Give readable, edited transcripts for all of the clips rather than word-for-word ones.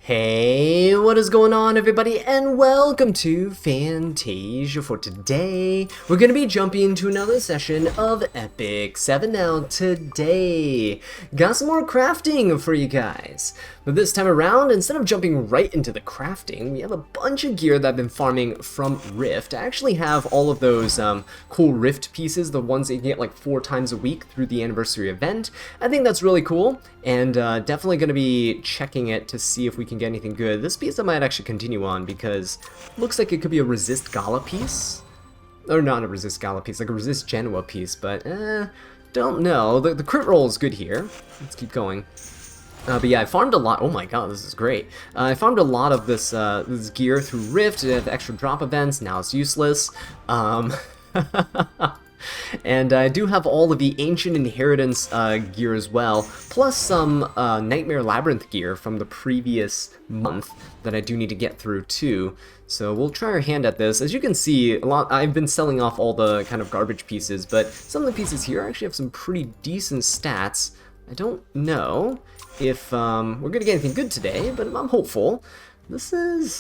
Hey, what is going on everybody, and welcome to Fantasia. For today, we're going to be jumping into another session of Epic 7. Now today, got some more crafting for you guys. But this time around, instead of jumping right into the crafting, we have a bunch of gear that I've been farming from Rift. I actually have all of those cool Rift pieces, the ones that you can get like 4 times a week through the anniversary event. I think that's really cool, and definitely going to be checking it to see if we can get anything good. This piece I might actually continue on because it looks like it could be a Resist Gala piece. Or not a Resist Gala piece, like a Resist Genoa piece, but don't know. The crit roll is good here. Let's keep going. But yeah, I farmed a lot. Oh my god, this is great. I farmed a lot of this this gear through Rift. It had extra drop events. Now it's useless. And I do have all of the Ancient Inheritance gear as well, plus some Nightmare Labyrinth gear from the previous month that I do need to get through too. So we'll try our hand at this. As you can see, I've been selling off all the kind of garbage pieces, but some of the pieces here actually have some pretty decent stats. I don't know if we're going to get anything good today, but I'm hopeful. It's a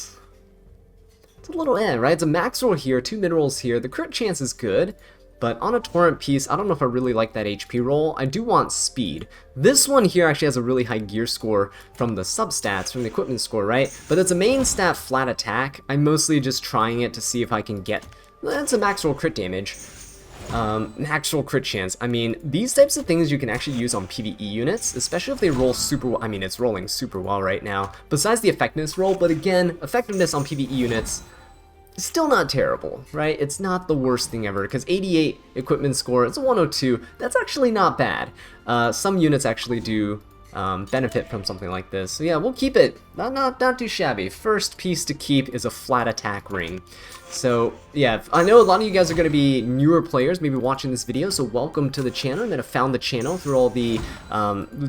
little right? It's a max roll here, 2 mid rolls here. The crit chance is good, but on a torrent piece, I don't know if I really like that HP roll. I do want speed. This one here actually has a really high gear score from the substats, from the equipment score, right? But it's a main stat flat attack. I'm mostly just trying it to see if I can get... That's a max roll crit damage. Max roll crit chance. I mean, these types of things you can actually use on PvE units, especially if they roll super well. I mean, it's rolling super well right now, besides the effectiveness roll, but again, effectiveness on PvE units, still not terrible, right? It's not the worst thing ever, because 88 equipment score, it's a 102, that's actually not bad. Some units actually do benefit from something like this. So yeah, we'll keep it. Not too shabby. First piece to keep is a flat attack ring. So yeah, I know a lot of you guys are going to be newer players, maybe watching this video, so welcome to the channel. I might have found the channel through all the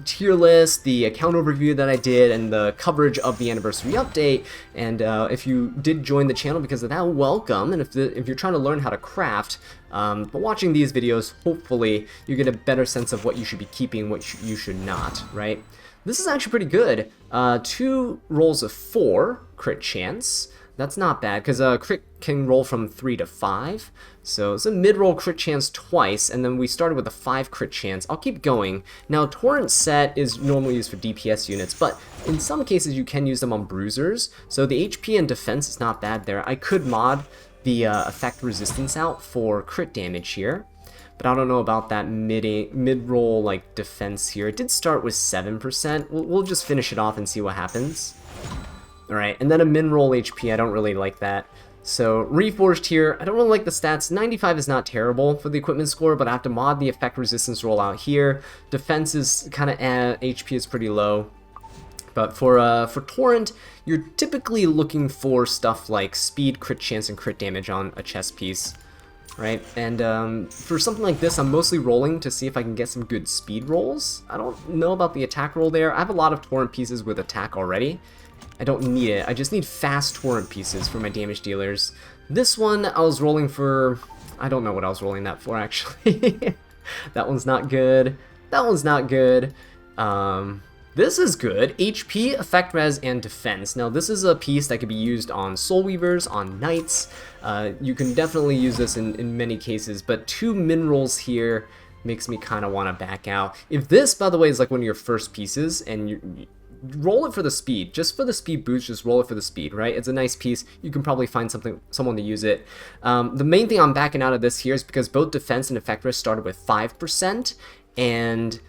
tier list, the account overview that I did, and the coverage of the anniversary update. And if you did join the channel because of that, welcome. And if you're trying to learn how to craft, but watching these videos, hopefully you get a better sense of what you should be keeping, what you should not, right? This is actually pretty good. 2 rolls of 4 crit chance. That's not bad, because crit can roll from 3 to 5. So it's a mid-roll crit chance twice, and then we started with a 5 crit chance. I'll keep going. Now, Torrent set is normally used for DPS units, but in some cases you can use them on bruisers. So the HP and defense is not bad there. I could mod the effect resistance out for crit damage here, but I don't know about that mid-roll like defense here. It did start with 7%. We'll just finish it off and see what happens. Alright, and then a min-roll HP, I don't really like that. So, Reforged here, I don't really like the stats. 95 is not terrible for the equipment score, but I have to mod the effect resistance roll out here. Defense is kind of HP is pretty low. But for Torrent, you're typically looking for stuff like speed, crit chance, and crit damage on a chest piece. Right, and for something like this, I'm mostly rolling to see if I can get some good speed rolls. I don't know about the attack roll there. I have a lot of Torrent pieces with attack already. I don't need it. I just need fast Torrent pieces for my damage dealers. This one, I was rolling for... I don't know what I was rolling that for, actually. That one's not good. That one's not good. This is good. HP, effect res, and defense. Now, this is a piece that could be used on Soul Weavers, on Knights. You can definitely use this in many cases, but 2 min rolls here makes me kind of want to back out. If this, by the way, is like one of your first pieces, and you roll it for the speed, just for the speed boost, just roll it for the speed, right? It's a nice piece. You can probably find someone to use it. The main thing I'm backing out of this here is because both defense and effect risk started with 5%, and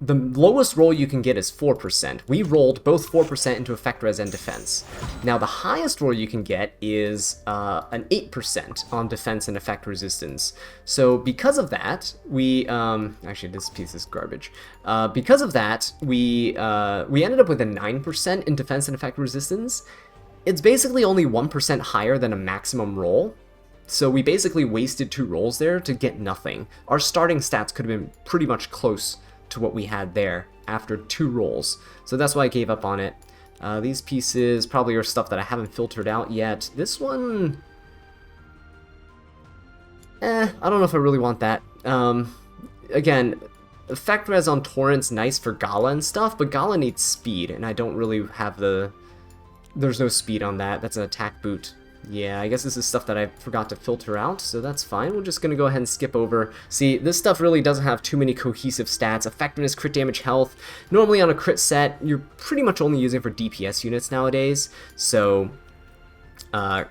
the lowest roll you can get is 4%. We rolled both 4% into effect res and defense. Now the highest roll you can get is an 8% on defense and effect resistance. So because of that, we actually this piece is garbage. Because of that, we ended up with a 9% in defense and effect resistance. It's basically only 1% higher than a maximum roll. So we basically wasted 2 rolls there to get nothing. Our starting stats could have been pretty much close to what we had there after 2 rolls. So that's why I gave up on it. These pieces probably are stuff that I haven't filtered out yet. This one... I don't know if I really want that. Again, effect res on Torrent's nice for Gala and stuff, but Gala needs speed, and I don't really have the There's no speed on that. That's an attack boot. Yeah, I guess this is stuff that I forgot to filter out, so that's fine. We're just going to go ahead and skip over. See, this stuff really doesn't have too many cohesive stats. Effectiveness, crit damage, health. Normally on a crit set, you're pretty much only using for DPS units nowadays, so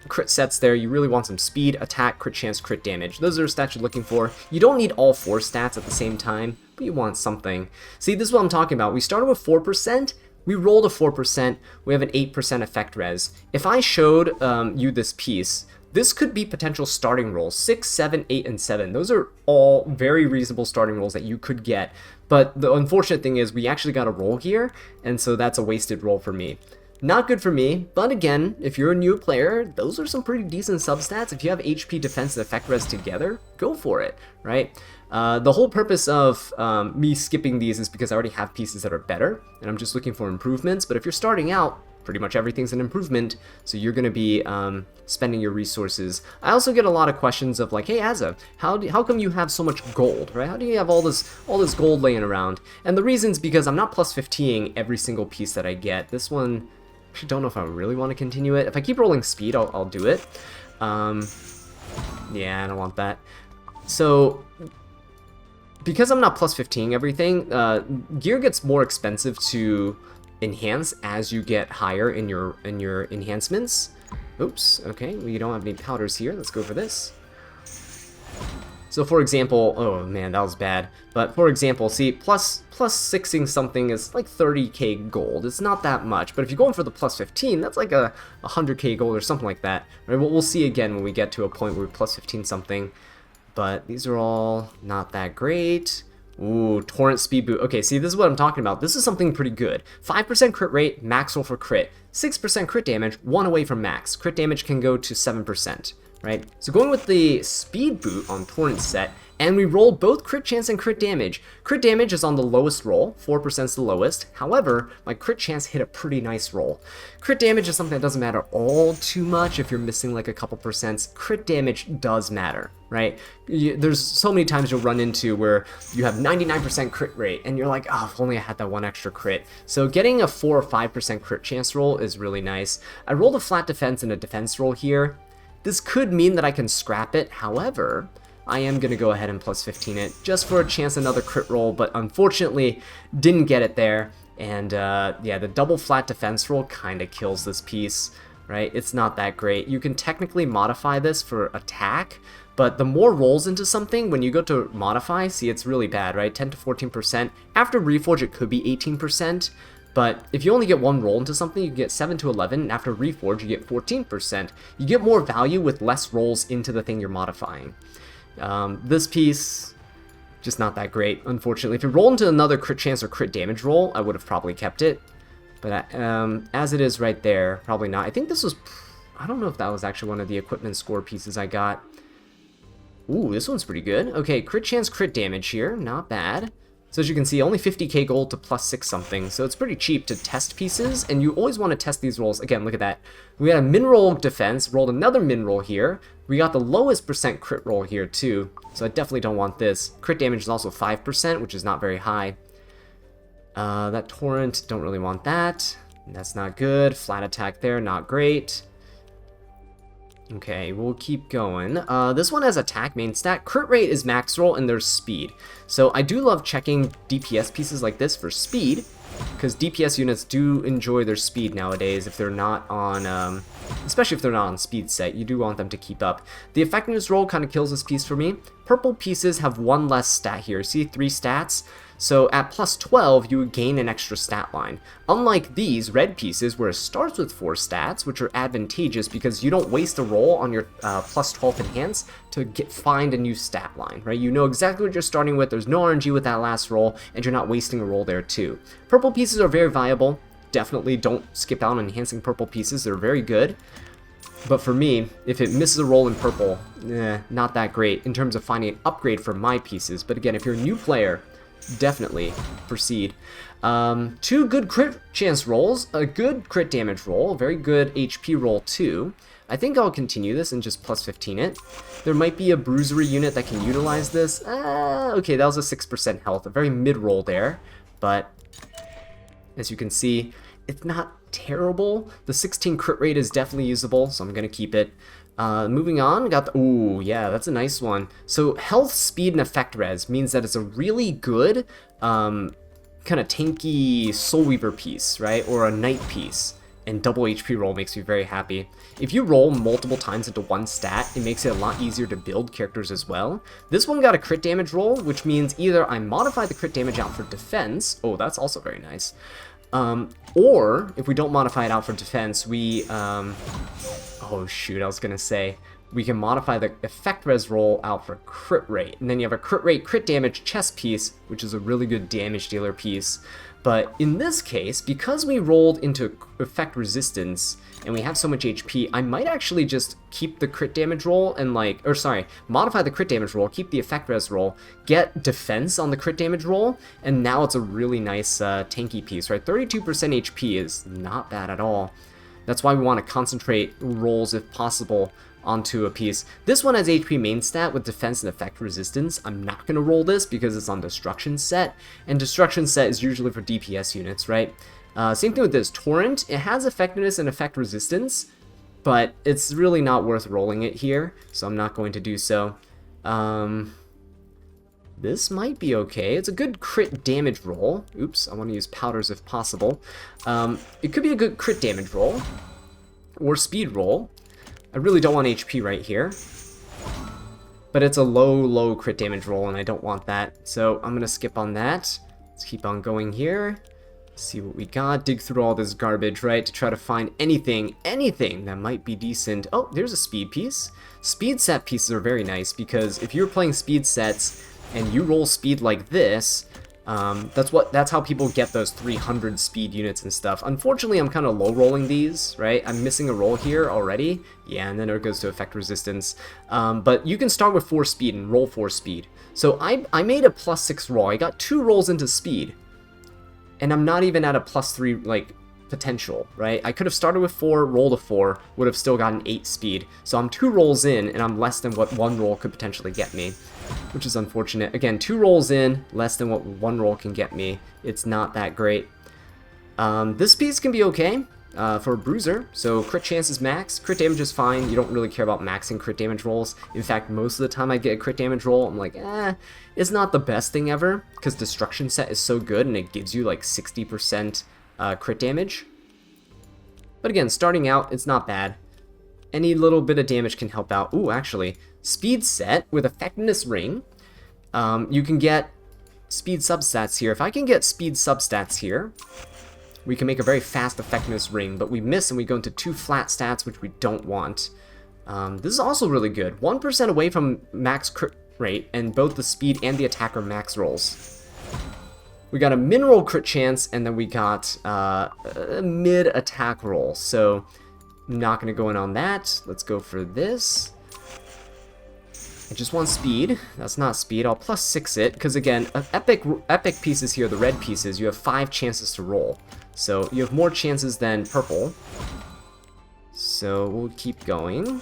crit sets there, you really want some speed, attack, crit chance, crit damage. Those are the stats you're looking for. You don't need all 4 stats at the same time, but you want something. See, this is what I'm talking about. We started with 4%. We rolled a 4%, we have an 8% effect res. If I showed you this piece, this could be potential starting rolls, 6, 7, 8, and 7. Those are all very reasonable starting rolls that you could get, but the unfortunate thing is we actually got a roll here, and so that's a wasted roll for me. Not good for me, but again, if you're a new player, those are some pretty decent substats. If you have HP, defense, and effect res together, go for it, right? The whole purpose of me skipping these is because I already have pieces that are better, and I'm just looking for improvements. But if you're starting out, pretty much everything's an improvement, so you're going to be spending your resources. I also get a lot of questions of like, hey Azza, how come you have so much gold, right? How do you have all this gold laying around? And the reason's because I'm not plus 15 every single piece that I get. This one, I actually don't know if I really want to continue it. If I keep rolling speed, I'll do it. Yeah, I don't want that. So, because I'm not plus 15 everything, gear gets more expensive to enhance as you get higher in your enhancements. Oops, okay, we don't have any powders here. Let's go for this. So for example, oh man, that was bad. But for example, see, plus 6ing something is like 30k gold. It's not that much, but if you're going for the plus 15, that's like a 100k gold or something like that. Right? We'll see again when we get to a point where we plus 15 something. But these are all not that great. Ooh, torrent speed boot. Okay, see, this is what I'm talking about. This is something pretty good. 5% crit rate, max roll for crit. 6% crit damage, 1 away from max. Crit damage can go to 7%. Right? So going with the speed boot on torrent set, and we rolled both crit chance and crit damage. Crit damage is on the lowest roll, 4% is the lowest. However, my crit chance hit a pretty nice roll. Crit damage is something that doesn't matter all too much if you're missing like a couple percents. Crit damage does matter, right? There's so many times you'll run into where you have 99% crit rate, and you're like, oh, if only I had that one extra crit. So getting a 4 or 5% crit chance roll is really nice. I rolled a flat defense and a defense roll here. This could mean that I can scrap it, however, I am going to go ahead and plus 15 it, just for a chance another crit roll, but unfortunately didn't get it there, and yeah, the double flat defense roll kind of kills this piece, right? It's not that great. You can technically modify this for attack, but the more rolls into something, when you go to modify, see, it's really bad, right? 10 to 14%. After Reforge, it could be 18%. But if you only get one roll into something, you get 7 to 11, and after Reforge, you get 14%. You get more value with less rolls into the thing you're modifying. This piece, just not that great, unfortunately. If you roll into another crit chance or crit damage roll, I would have probably kept it. But as it is right there, probably not. I think this was, I don't know if that was actually one of the equipment score pieces I got. Ooh, this one's pretty good. Okay, crit chance, crit damage here, not bad. So as you can see, only 50k gold to plus 6 something, so it's pretty cheap to test pieces, and you always want to test these rolls. Again, look at that. We had a min roll defense, rolled another min roll here. We got the lowest percent crit roll here too, so I definitely don't want this. Crit damage is also 5%, which is not very high. That torrent, don't really want that. That's not good. Flat attack there, not great. Okay, we'll keep going. This one has attack main stat. Crit rate is max roll, and there's speed. So I do love checking DPS pieces like this for speed, because DPS units do enjoy their speed nowadays if they're not on, especially if they're not on speed set. You do want them to keep up. The effectiveness roll kind of kills this piece for me. Purple pieces have one less stat here. See, 3 stats? So at plus 12, you would gain an extra stat line. Unlike these red pieces, where it starts with 4 stats, which are advantageous because you don't waste a roll on your plus 12 enhance to find a new stat line, right? You know exactly what you're starting with, there's no RNG with that last roll, and you're not wasting a roll there too. Purple pieces are very viable. Definitely don't skip out on enhancing purple pieces, they're very good. But for me, if it misses a roll in purple, not that great in terms of finding an upgrade for my pieces. But again, if you're a new player, definitely proceed. 2 good crit chance rolls, a good crit damage roll, a very good HP roll too. I think I'll continue this and just plus 15 it. There might be a bruisery unit that can utilize this. Okay, that was a 6% health, a very mid roll there. But as you can see, it's not terrible. The 16 crit rate is definitely usable, so I'm going to keep it. Moving on, got the, ooh, yeah, that's a nice one. So health, speed, and effect res means that it's a really good kind of tanky Soul Weaver piece, right? Or a Knight piece. And double HP roll makes me very happy. If you roll multiple times into one stat, it makes it a lot easier to build characters as well. This one got a crit damage roll, which means either I modify the crit damage out for defense, oh, that's also very nice, or if we don't modify it out for defense, we, oh shoot, I was gonna say, we can modify the effect res roll out for crit rate, and then you have a crit rate, crit damage chest piece, which is a really good damage dealer piece. But in this case, because we rolled into effect resistance and we have so much HP, I might actually just keep the crit damage roll and modify the crit damage roll, keep the effect res roll, get defense on the crit damage roll, and now it's a really nice tanky piece, right? 32% HP is not bad at all. That's why we want to concentrate rolls if possible onto a piece. This one has HP main stat with defense and effect resistance. I'm not going to roll this because it's on destruction set, and destruction set is usually for DPS units, right? Same thing with this torrent. It has effectiveness and effect resistance, but it's really not worth rolling it here, so I'm not going to do so. This might be okay. It's a good crit damage roll. Oops, I want to use powders if possible. It could be a good crit damage roll or speed roll. I really don't want HP right here, but it's a low crit damage roll, and I don't want that, so I'm going to skip on that. Let's keep on going here, see what we got, dig through all this garbage, right, to try to find anything that might be decent. Oh, there's a speed piece. Speed set pieces are very nice, because if you're playing speed sets and you roll speed like this, that's how people get those 300 speed units and stuff. Unfortunately, I'm kind of low rolling these, right? I'm missing a roll here already. Yeah, and then it goes to effect resistance. But you can start with 4 speed and roll 4 speed. So I made a +6 roll. I got 2 rolls into speed, and I'm not even at a +3 like potential, right? I could have started with 4, rolled a 4, would have still gotten 8 speed. So I'm 2 rolls in, and I'm less than what 1 roll could potentially get me, which is unfortunate. Again, 2 rolls in, less than what 1 roll can get me. It's not that great. This piece can be okay for a bruiser. So crit chance is max, crit damage is fine. You don't really care about maxing crit damage rolls. In fact, most of the time I get a crit damage roll, I'm like, it's not the best thing ever, because destruction set is so good and it gives you like 60% crit damage. But again, starting out, it's not bad. Any little bit of damage can help out. Ooh, actually, speed set with effectiveness ring. You can get speed substats here. If I can get speed substats here, we can make a very fast effectiveness ring, but we miss and we go into 2 flat stats, which we don't want. This is also really good. 1% away from max crit rate, and both the speed and the attack are max rolls. We got a mineral crit chance, and then we got a mid attack roll. So I'm not going to go in on that. Let's go for this. I just want speed. That's not speed. I'll +6 it, because again, epic pieces here, the red pieces, you have 5 chances to roll. So you have more chances than purple. So we'll keep going.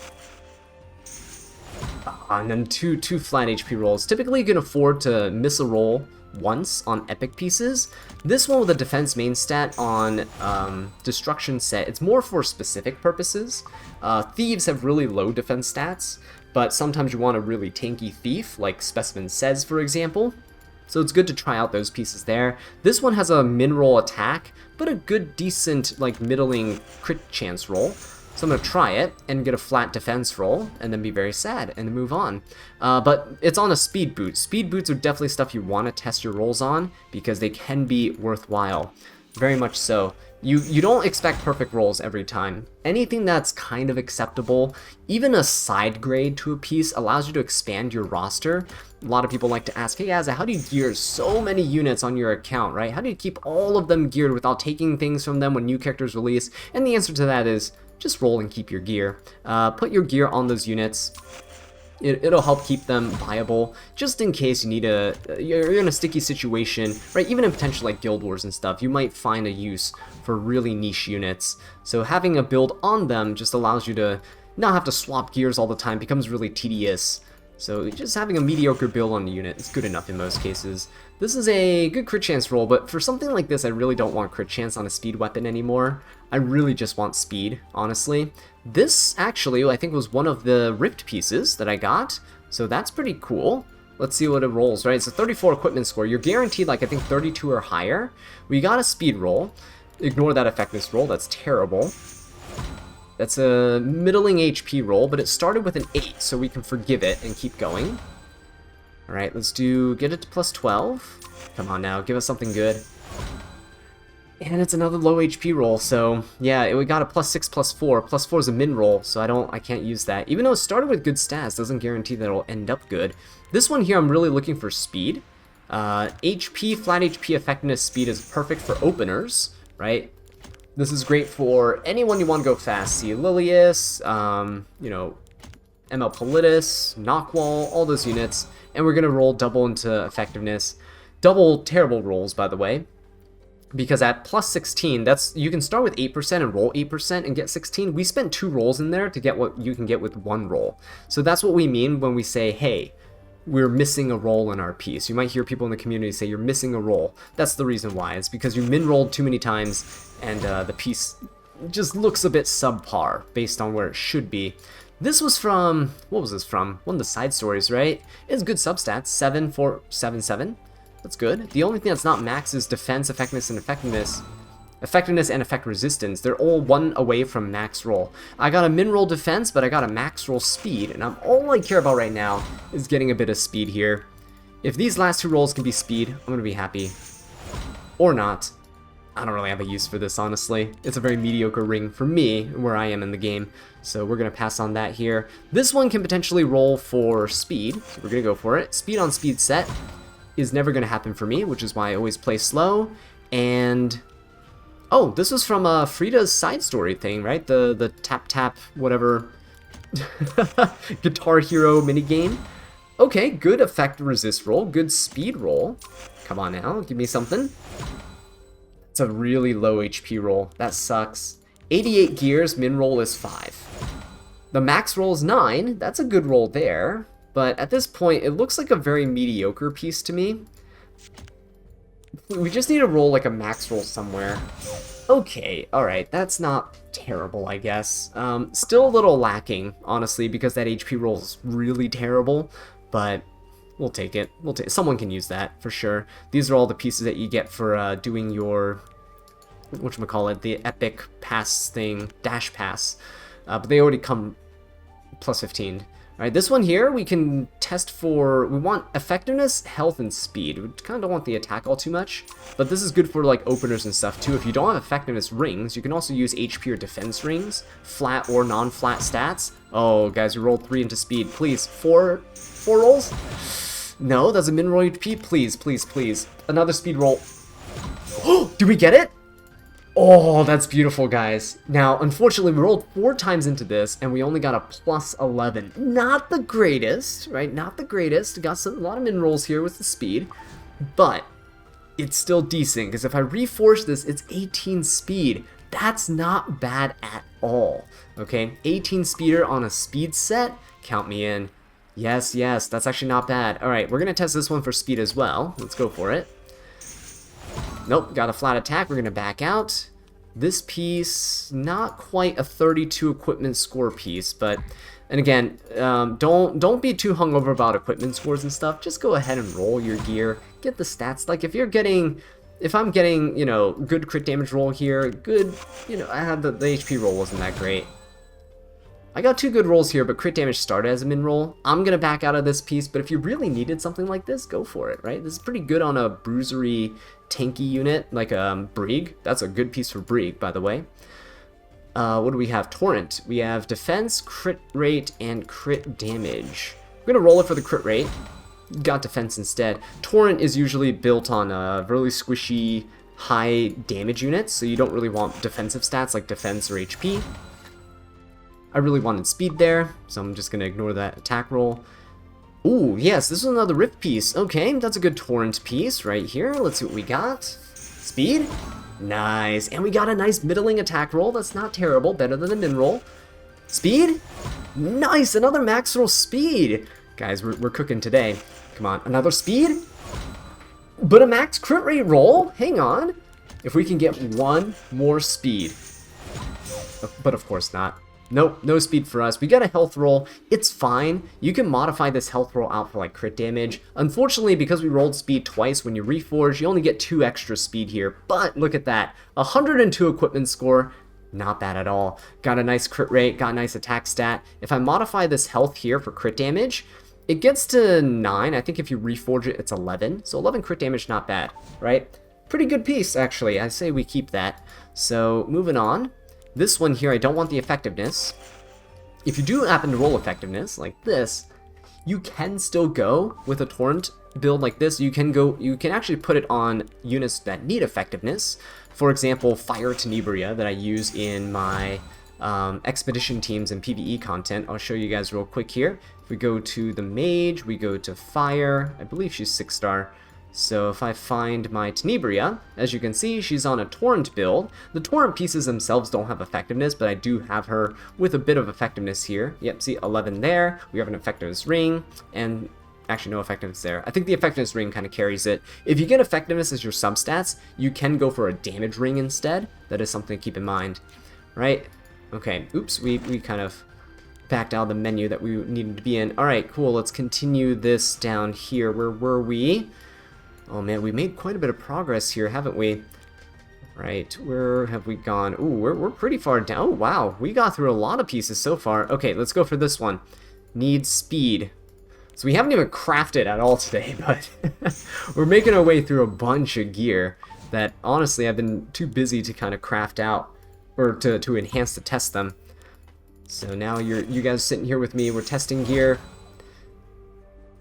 And then two flat HP rolls. Typically you can afford to miss a roll once on epic pieces. This one with a defense main stat on destruction set, it's more for specific purposes. Thieves have really low defense stats, but sometimes you want a really tanky thief, like Specimen Says, for example. So it's good to try out those pieces there. This one has a mineral attack, but a good, decent, like, middling crit chance roll. So I'm going to try it and get a flat defense roll, and then be very sad, and then move on. But it's on a speed boot. Speed boots are definitely stuff you want to test your rolls on, because they can be worthwhile. Very much so. You don't expect perfect rolls every time. Anything that's kind of acceptable, even a side grade to a piece, allows you to expand your roster. A lot of people like to ask, hey Azza, how do you gear so many units on your account, right? How do you keep all of them geared without taking things from them when new characters release? And the answer to that is, just roll and keep your gear. Put your gear on those units. It'll help keep them viable, just in case you need you're in a sticky situation, right? Even in potential like Guild Wars and stuff, you might find a use for really niche units. So having a build on them just allows you to not have to swap gears all the time, becomes really tedious. So just having a mediocre build on the unit is good enough in most cases. This is a good crit chance roll, but for something like this, I really don't want crit chance on a speed weapon anymore. I really just want speed, honestly. This, actually, I think was one of the ripped pieces that I got, so that's pretty cool. Let's see what it rolls, right? It's a 34 equipment score. You're guaranteed, like, I think 32 or higher. We got a speed roll. Ignore that effectiveness roll, that's terrible. That's a middling HP roll, but it started with an 8, so we can forgive it and keep going. Alright, let's get it to plus 12. Come on now, give us something good. And it's another low HP roll, so yeah, we got a plus 6, plus 4. Plus 4 is a min roll, so I can't use that. Even though it started with good stats, doesn't guarantee that it'll end up good. This one here, I'm really looking for speed. HP, flat HP effectiveness speed is perfect for openers, right? This is great for anyone you want to go fast. See Lilius, you know, ML Politis, Knockwall, all those units. And we're going to roll double into effectiveness. Double terrible rolls, by the way. Because at plus 16, you can start with 8% and roll 8% and get 16. We spent 2 rolls in there to get what you can get with 1 roll. So that's what we mean when we say, hey, we're missing a roll in our piece. You might hear people in the community say you're missing a roll. That's the reason why. It's because you min-rolled too many times and the piece just looks a bit subpar based on where it should be. This was from, what was this from? One of the side stories, right? It's good substats, 7, 4, 7, 7. That's good. The only thing that's not max is defense, effectiveness, and effectiveness. Effectiveness and effect resistance. They're all 1 away from max roll. I got a min roll defense, but I got a max roll speed, and all I care about right now is getting a bit of speed here. If these last 2 rolls can be speed, I'm gonna be happy. Or not. I don't really have a use for this, honestly. It's a very mediocre ring for me, where I am in the game. So we're gonna pass on that here. This one can potentially roll for speed, so we're gonna go for it. Speed on speed set is never gonna happen for me, which is why I always play slow. And oh, this was from Frida's side story thing, right? The tap whatever Guitar Hero minigame. Okay, good effect resist roll, good speed roll. Come on now, give me something. It's a really low HP roll. That sucks. 88 gears, min roll is 5. The max roll is 9. That's a good roll there. But at this point, it looks like a very mediocre piece to me. We just need to roll like a max roll somewhere. Okay, alright, that's not terrible, I guess. Still a little lacking, honestly, because that HP roll is really terrible, but we'll take it. Someone can use that, for sure. These are all the pieces that you get for doing your, whatchamacallit, the epic pass thing, dash pass. But they already come plus 15. Alright, this one here, we can test for, we want effectiveness, health, and speed. We kind of don't want the attack all too much, but this is good for like openers and stuff too. If you don't have effectiveness rings, you can also use HP or defense rings, flat or non-flat stats. Oh, guys, we rolled 3 into speed. Please, 4 rolls? No, that's a min roll HP. Please, please, please. Another speed roll. Oh, do we get it? Oh, that's beautiful, guys. Now, unfortunately, we rolled 4 times into this, and we only got a plus 11. Not the greatest, right? Not the greatest. Got a lot of min rolls here with the speed, but it's still decent, because if I reforce this, it's 18 speed. That's not bad at all, okay? 18 speeder on a speed set, count me in. Yes, yes, that's actually not bad. All right, we're going to test this one for speed as well. Let's go for it. Nope, got a flat attack. We're going to back out. This piece, not quite a 32 equipment score piece, but, and again, don't be too hungover about equipment scores and stuff. Just go ahead and roll your gear. Get the stats. Like, if I'm getting, you know, good crit damage roll here, good, you know, I had the HP roll wasn't that great. I got 2 good rolls here, but crit damage started as a min roll. I'm going to back out of this piece, but if you really needed something like this, go for it, right? This is pretty good on a bruisery, tanky unit, like Brig. That's a good piece for Brig, by the way. What do we have? Torrent. We have defense, crit rate, and crit damage. We're going to roll it for the crit rate. Got defense instead. Torrent is usually built on really squishy, high damage units, so you don't really want defensive stats like defense or HP. I really wanted speed there, so I'm just going to ignore that attack roll. Ooh, yes, this is another Rift piece. Okay, that's a good Torrent piece right here. Let's see what we got. Speed? Nice. And we got a nice middling attack roll. That's not terrible. Better than the min roll. Speed? Nice, another max roll speed. Guys, we're cooking today. Come on, another speed? But a max crit rate roll? Hang on. If we can get one more speed. But of course not. Nope, no speed for us. We got a health roll. It's fine. You can modify this health roll out for like crit damage. Unfortunately, because we rolled speed twice, when you reforge, you only get 2 extra speed here. But look at that. 102 equipment score. Not bad at all. Got a nice crit rate, got a nice attack stat. If I modify this health here for crit damage, it gets to 9. I think if you reforge it, it's 11. So 11 crit damage, not bad, right? Pretty good piece, actually. I say we keep that. So moving on. This one here, I don't want the effectiveness. If you do happen to roll effectiveness, like this, you can still go with a torrent build like this. You can actually put it on units that need effectiveness. For example, Fire Tenebria that I use in my expedition teams and PvE content. I'll show you guys real quick here. If we go to the mage, we go to Fire. I believe she's 6-star. So if I find my Tenebria, as you can see, she's on a torrent build. The torrent pieces themselves don't have effectiveness, but I do have her with a bit of effectiveness here. Yep, see 11 there. We have an effectiveness ring, and actually no effectiveness there. I think the effectiveness ring kind of carries it. If you get effectiveness as your substats, you can go for a damage ring instead. That is something to keep in mind, right? Okay, oops, we kind of backed out of the menu that we needed to be in. Alright, cool, let's continue this down here. Where were we? Oh man, we made quite a bit of progress here, haven't we? Right, where have we gone? Ooh, we're pretty far down. Oh, wow, we got through a lot of pieces so far. Okay, let's go for this one. Needs speed. So we haven't even crafted at all today, but we're making our way through a bunch of gear that, honestly, I've been too busy to kind of craft out, or to enhance to test them. So now you guys sitting here with me, we're testing gear.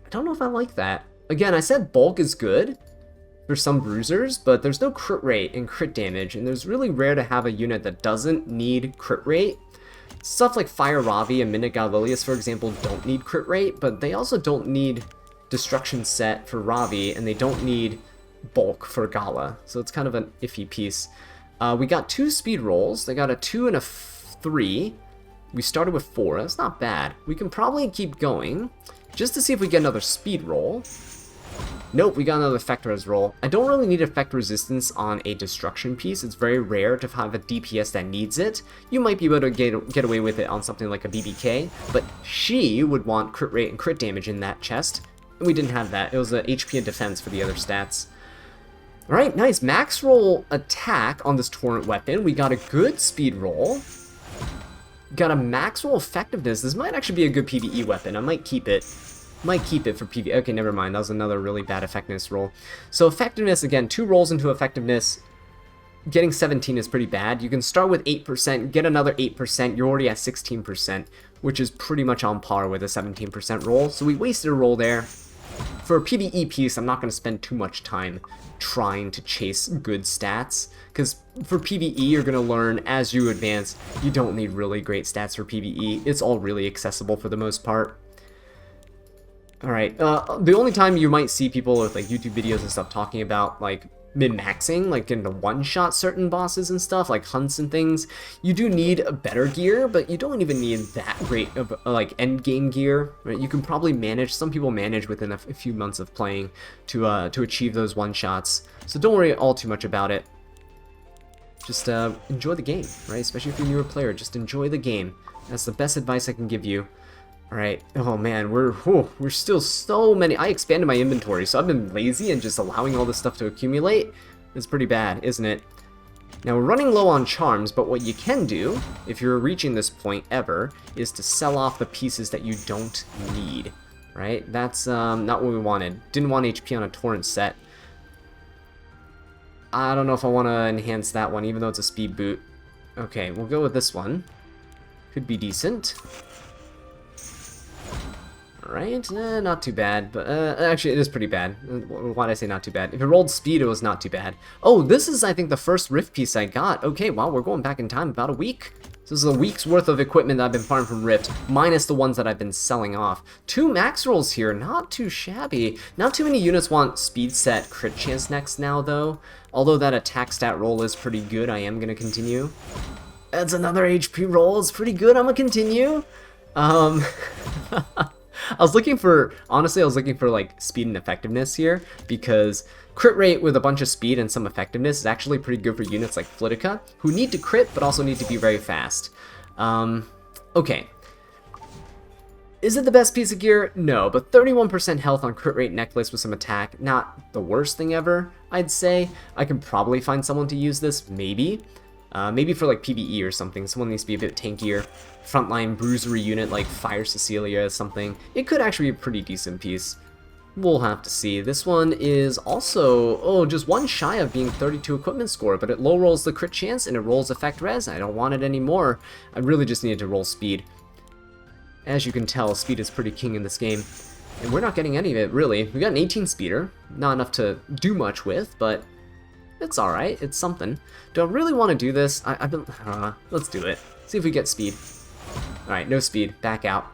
I don't know if I like that. Again, I said bulk is good for some bruisers, but there's no crit rate and crit damage, and there's really rare to have a unit that doesn't need crit rate. Stuff like Fire Ravi and Midnight Galilius, for example, don't need crit rate, but they also don't need Destruction Set for Ravi, and they don't need bulk for Gala, so it's kind of an iffy piece. We got 2 speed rolls. They got a 2 and a 3. We started with 4. That's not bad. We can probably keep going just to see if we get another speed roll. Nope, we got another effect res roll. I don't really need effect resistance on a destruction piece. It's very rare to have a DPS that needs it. You might be able to get away with it on something like a BBK, but she would want crit rate and crit damage in that chest, and we didn't have that. It was a HP and defense for the other stats. Alright, nice. Max roll attack on this torrent weapon. We got a good speed roll. Got a max roll effectiveness. This might actually be a good PvE weapon. I might keep it. Might keep it for PvE. Okay, never mind. That was another really bad effectiveness roll. So effectiveness, again, 2 rolls into effectiveness. Getting 17 is pretty bad. You can start with 8%, get another 8%. You're already at 16%, which is pretty much on par with a 17% roll. So we wasted a roll there. For a PvE piece, I'm not going to spend too much time trying to chase good stats, because for PvE, you're going to learn as you advance, you don't need really great stats for PvE. It's all really accessible for the most part. Alright, the only time you might see people with like YouTube videos and stuff talking about like min-maxing, like getting to one-shot certain bosses and stuff, like hunts and things, you do need a better gear, but you don't even need that great of like end-game gear, right? You can probably manage, some people manage within a few months of playing to achieve those one-shots, so don't worry all too much about it. Just enjoy the game, right? Especially if you're a newer player, just enjoy the game. That's the best advice I can give you. Alright, oh man, we're still so many. I expanded my inventory, so I've been lazy and just allowing all this stuff to accumulate. It's pretty bad, isn't it? Now we're running low on charms, but what you can do, if you're reaching this point ever, is to sell off the pieces that you don't need, right? That's not what we wanted. Didn't want HP on a torrent set. I don't know if I want to enhance that one, even though it's a speed boot. Okay, we'll go with this one. Could be decent. Right? Not too bad, but actually it is pretty bad. Why did I say not too bad? If it rolled speed, it was not too bad. Oh, this is, I think, the first Rift piece I got. Okay, wow, we're going back in time about a week. So this is a week's worth of equipment that I've been farming from Rift, minus the ones that I've been selling off. 2 max rolls here, not too shabby. Not too many units want speed set crit chance next now, though. Although that attack stat roll is pretty good, I am going to continue. That's another HP roll, it's pretty good, I'm going to continue. I was looking for, honestly, I was looking for like speed and effectiveness here, because crit rate with a bunch of speed and some effectiveness is actually pretty good for units like Flitica, who need to crit but also need to be very fast. Okay. Is it the best piece of gear? No, but 31% health on crit rate necklace with some attack, not the worst thing ever, I'd say. I can probably find someone to use this, maybe. Maybe for like PvE or something, someone needs to be a bit tankier. Frontline bruisery unit like Fire Cecilia or something. It could actually be a pretty decent piece. We'll have to see. This one is also, oh, just one shy of being 32 equipment score, but it low rolls the crit chance and it rolls effect res. I don't want it anymore. I really just needed to roll speed. As you can tell, speed is pretty king in this game. And we're not getting any of it, really. We got an 18 speeder. Not enough to do much with, but it's alright. It's something. Do I really want to do this? Let's do it. See if we get speed. Alright, no speed. Back out.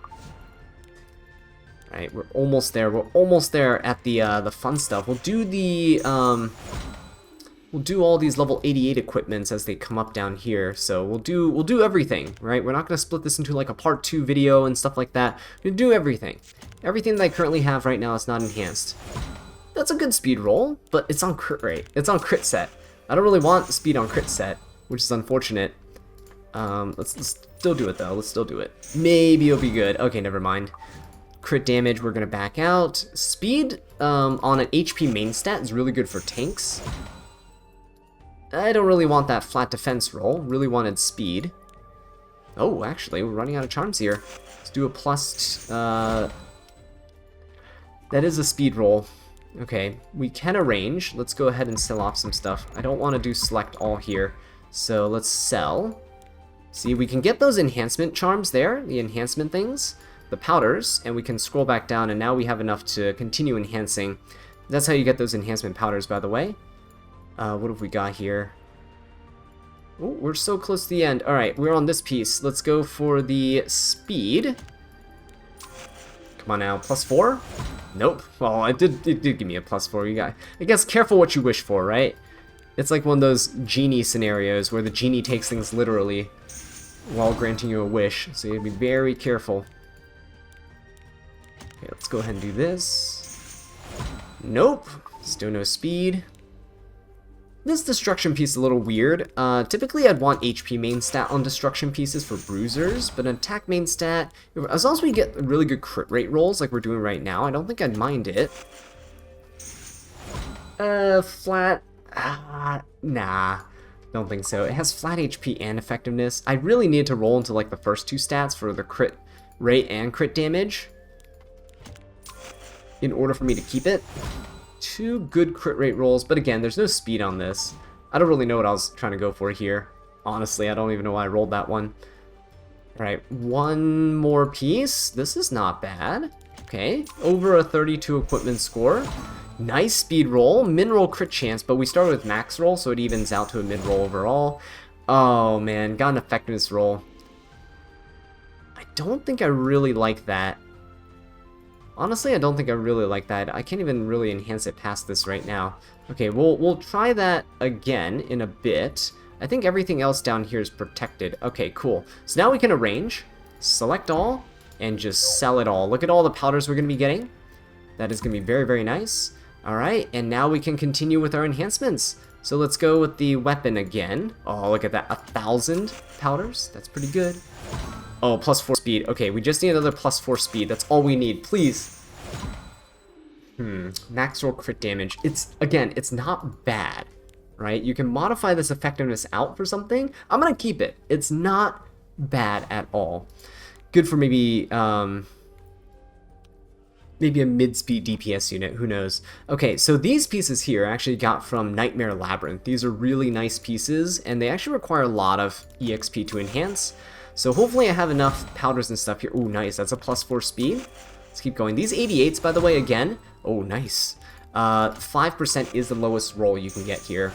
Alright, we're almost there. We're almost there at the fun stuff. We'll do the, we'll do all these level 88 equipments as they come up down here. So we'll do everything, right? We're not going to split this into like a part 2 video and stuff like that. We'll do everything. Everything that I currently have right now is not enhanced. That's a good speed roll, but it's on crit rate. It's on crit set. I don't really want speed on crit set, which is unfortunate. Let's still do it though. Let's still do it. Maybe it'll be good. Okay, never mind. Crit damage, we're gonna back out. Speed on an HP main stat is really good for tanks. I don't really want that flat defense roll. Really wanted speed. Oh, actually, we're running out of charms here. Let's do a plus. That is a speed roll. Okay, we can arrange. Let's go ahead and sell off some stuff. I don't want to do select all here, so let's sell. See, we can get those enhancement charms there, the enhancement things, the powders, and we can scroll back down, and now we have enough to continue enhancing. That's how you get those enhancement powders, by the way. What have we got here? Oh, we're so close to the end. Alright, we're on this piece. Let's go for the speed. Come on now, +4? Nope. Well, it did give me a +4. You got, I guess, careful what you wish for, right? It's like one of those genie scenarios where the genie takes things literally while granting you a wish, so you have to be very careful. Okay, let's go ahead and do this. Nope. Still no speed. This destruction piece is a little weird. Typically I'd want HP main stat on destruction pieces for bruisers, but an attack main stat, as long as we get really good crit rate rolls like we're doing right now, I don't think I'd mind it. Flat, nah, don't think so. It has flat HP and effectiveness. I really need to roll into like the first two stats for the crit rate and crit damage in order for me to keep it. Two good crit rate rolls, but again, there's no speed on this. I don't really know what I was trying to go for here. Honestly, I don't even know why I rolled that one. Alright, one more piece. This is not bad. Okay, over a 32 equipment score. Nice speed roll, min-roll crit chance, but we started with max roll, so it evens out to a mid-roll overall. Oh man, got an effectiveness roll. I don't think I really like that. Honestly, I don't think I really like that. I can't even really enhance it past this right now. Okay, we'll try that again in a bit. I think everything else down here is protected. Okay, cool. So now we can arrange, select all, and just sell it all. Look at all the powders we're going to be getting. That is going to be very, very nice. Alright, and now we can continue with our enhancements. So let's go with the weapon again. Oh, look at that. 1,000 powders. That's pretty good. Oh, +4 speed. Okay, we just need another +4 speed. That's all we need, please. Max roll crit damage. It's, again, it's not bad, right? You can modify this effectiveness out for something. I'm gonna keep it. It's not bad at all. Good for maybe, maybe a mid-speed DPS unit, who knows. Okay, so these pieces here I actually got from Nightmare Labyrinth. These are really nice pieces, and they actually require a lot of EXP to enhance. So hopefully I have enough powders and stuff here. Ooh, nice. That's a +4 speed. Let's keep going. These 88s, by the way, again. Oh, nice. 5% is the lowest roll you can get here.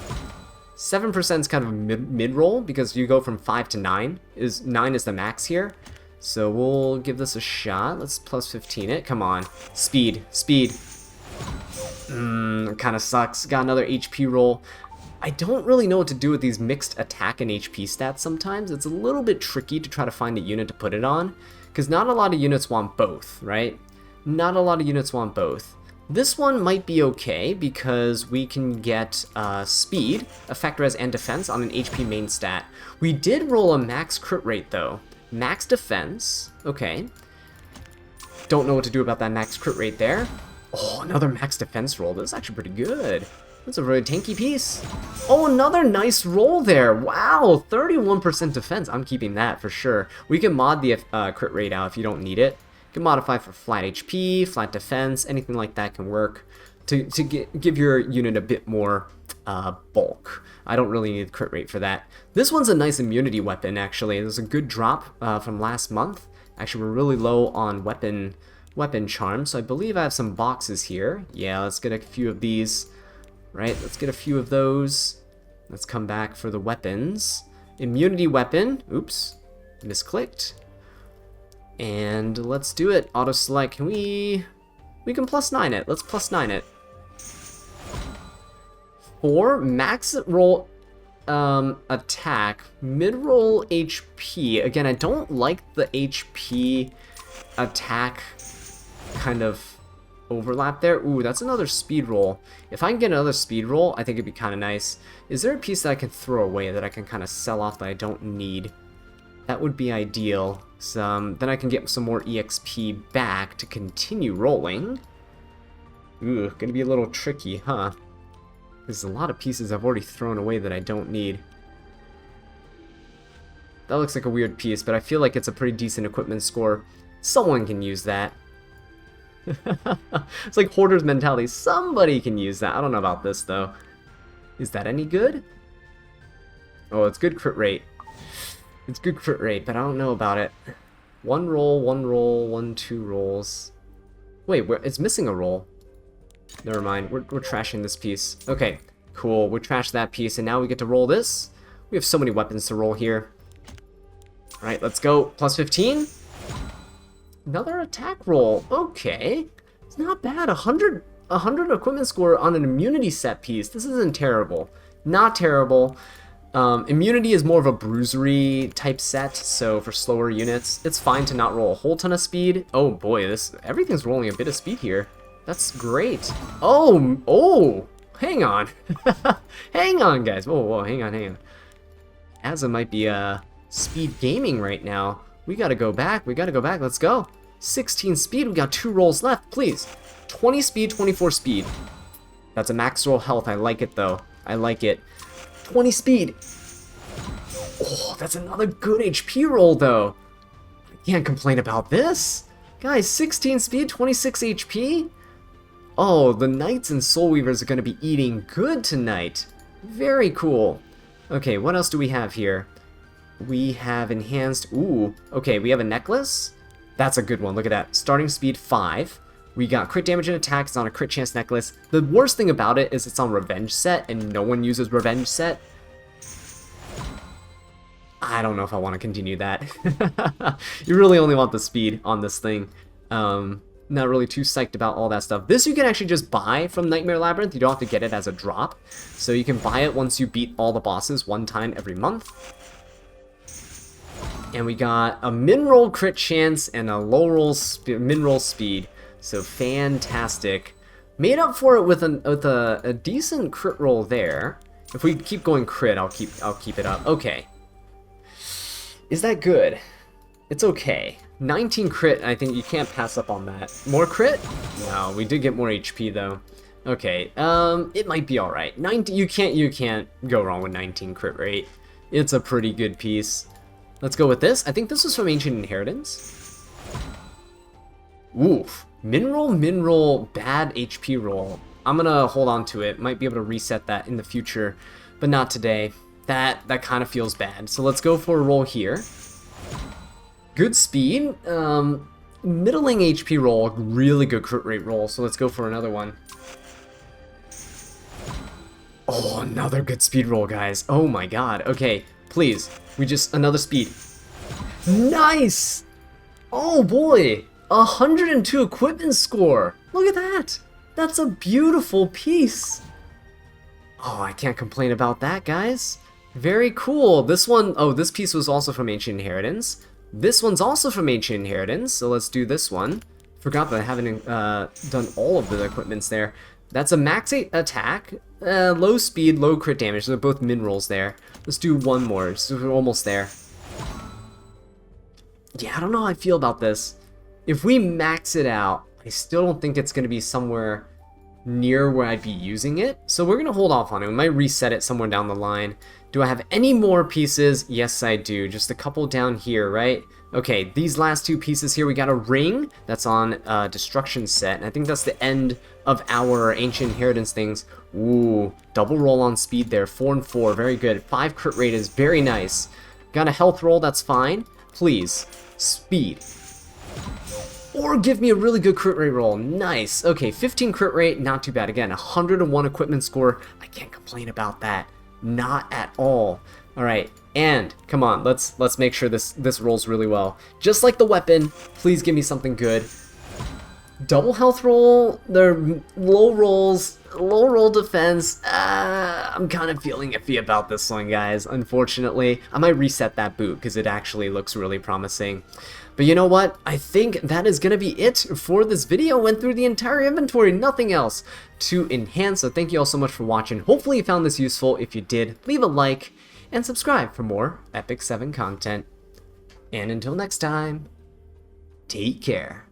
7% is kind of a mid-roll because you go from 5 to 9. 9 is the max here. So we'll give this a shot. Let's +15 it. Come on. Speed. Speed. Kind of sucks. Got another HP roll. I don't really know what to do with these mixed attack and HP stats sometimes. It's a little bit tricky to try to find a unit to put it on, because not a lot of units want both, right? Not a lot of units want both. This one might be okay because we can get speed, effect res, and defense on an HP main stat. We did roll a max crit rate though. Max defense, okay. Don't know what to do about that max crit rate there. Oh, another max defense roll. This is actually pretty good. That's a really tanky piece. Oh, another nice roll there. Wow, 31% defense. I'm keeping that for sure. We can mod the crit rate out if you don't need it. You can modify for flat HP, flat defense, anything like that can work to give your unit a bit more bulk. I don't really need the crit rate for that. This one's a nice immunity weapon, actually. There's a good drop from last month. Actually, we're really low on weapon charm, so I believe I have some boxes here. Yeah, let's get a few of these. Right, let's get a few of those. Let's come back for the weapons. Immunity weapon. Oops, misclicked. And let's do it. Auto select. Can we can +9 it. Let's +9 it. 4 max roll attack, mid roll HP. Again, I don't like the HP attack kind of overlap there. Ooh, that's another speed roll. If I can get another speed roll, I think it'd be kind of nice. Is there a piece that I can throw away that I can kind of sell off that I don't need? That would be ideal. Then I can get some more EXP back to continue rolling. Ooh, gonna be a little tricky, huh? There's a lot of pieces I've already thrown away that I don't need. That looks like a weird piece, but I feel like it's a pretty decent equipment score. Someone can use that. It's like hoarder's mentality. Somebody can use that. I don't know about this though. Is that any good? Oh, it's good crit rate. It's good crit rate, but I don't know about it. One roll, two rolls. Wait, it's missing a roll. Never mind. We're trashing this piece. Okay, cool. We trashed that piece, and now we get to roll this. We have so many weapons to roll here. All right, let's go. +15. Another attack roll. Okay, it's not bad. 100 equipment score on an immunity set piece. This isn't terrible. Not terrible. Immunity is more of a bruisery type set, so for slower units, it's fine to not roll a whole ton of speed. Oh boy, everything's rolling a bit of speed here. That's great. Oh, hang on. Hang on, guys. Whoa, hang on. Azza might be speed gaming right now. We gotta go back. Let's go. 16 speed. We got 2 rolls left, please. 20 speed, 24 speed. That's a max roll health. I like it, though. I like it. 20 speed. Oh, that's another good HP roll, though. I can't complain about this. Guys, 16 speed, 26 HP. Oh, the Knights and Soul Weavers are going to be eating good tonight. Very cool. Okay, what else do we have here? We have enhanced... Ooh, okay, we have a necklace. That's a good one. Look at that. Starting speed 5. We got crit damage and attack. It's on a crit chance necklace. The worst thing about it is it's on revenge set, and no one uses revenge set. I don't know if I want to continue that. You really only want the speed on this thing. Not really too psyched about all that stuff. This you can actually just buy from Nightmare Labyrinth. You don't have to get it as a drop. So you can buy it once you beat all the bosses one time every month. And we got a min-roll crit chance and a low-roll min-roll speed. So fantastic. Made up for it with a decent crit roll there. If we keep going crit, I'll keep it up. Okay. Is that good? It's okay. 19 crit, I think you can't pass up on that. More crit? No, we did get more HP though. Okay, it might be alright. 19, you can't go wrong with 19 crit rate. It's a pretty good piece. Let's go with this. I think this was from Ancient Inheritance. Oof. Min-roll, bad HP roll. I'm gonna hold on to it. Might be able to reset that in the future, but not today. That kind of feels bad. So let's go for a roll here. Good speed. Middling HP roll, really good crit rate roll. So let's go for another one. Oh, another good speed roll, guys. Oh my god. Okay, please. Another speed. Nice! Oh boy! 102 equipment score! Look at that! That's a beautiful piece! Oh, I can't complain about that, guys. Very cool. This one, oh, this piece was also from Ancient Inheritance. This one's also from Ancient Inheritance, so let's do this one. Forgot that I haven't done all of the equipments there. That's a max 8 attack, low speed, low crit damage. They're both min rolls there. Let's do one more, so we're almost there. Yeah, I don't know how I feel about this. If we max it out, I still don't think it's going to be somewhere near where I'd be using it. So we're going to hold off on it. We might reset it somewhere down the line. Do I have any more pieces? Yes, I do. Just a couple down here, right? Okay, these last two pieces here, we got a ring that's on destruction set. And I think that's the end of our ancient inheritance things. Ooh, double roll on speed there. 4 and 4, very good. 5 crit rate is very nice. Got a health roll, that's fine. Please, speed. Or give me a really good crit rate roll. Nice. Okay, 15 crit rate, not too bad. Again, 101 equipment score. I can't complain about that. Not at all. All right, and come on, let's make sure this rolls really well. Just like the weapon, please give me something good. Double health roll. They're low rolls. Low roll defense. I'm kind of feeling iffy about this one, guys. Unfortunately, I might reset that boot because it actually looks really promising. But you know what? I think that is going to be it for this video. Went through the entire inventory, nothing else to enhance. So thank you all so much for watching. Hopefully you found this useful. If you did, leave a like and subscribe for more Epic 7 content. And until next time, take care.